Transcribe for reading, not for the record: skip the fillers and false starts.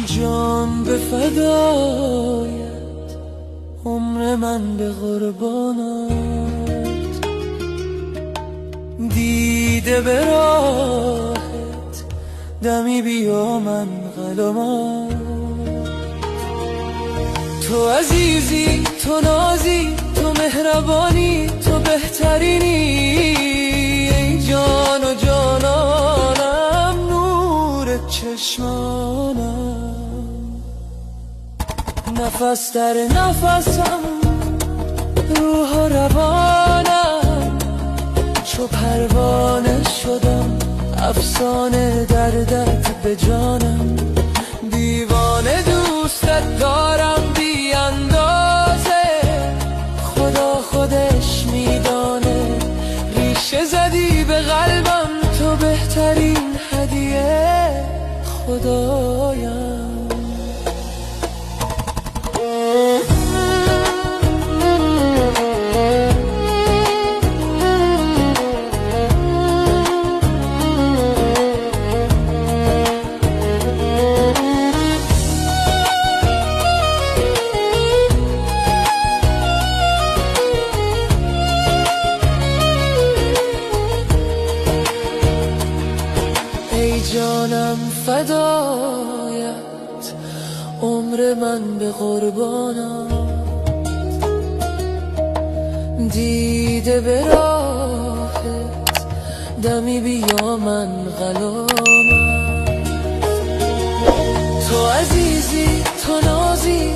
جان به فدایت، عمر من به قربانت، دیده به راهت، دمی بیا من غلامت. تو عزیزی، تو نازی، تو مهربانی، تو بهترینی، ای جان و جانانم، نور چشمانم، نفس در نفسم، روح و روانم، چو پروانه شدم، افسانه دردت به جانم، دیوانه دوستت دارم بی اندازه، خدا خودش میدانه، ریشه زدی به قلبم، تو بهترین هدیه خدایم. ای جانم فدایت، عمر من به قربانت، دیده به راهت، دمی بیا من غلامت. تو عزیزی، تو نازی،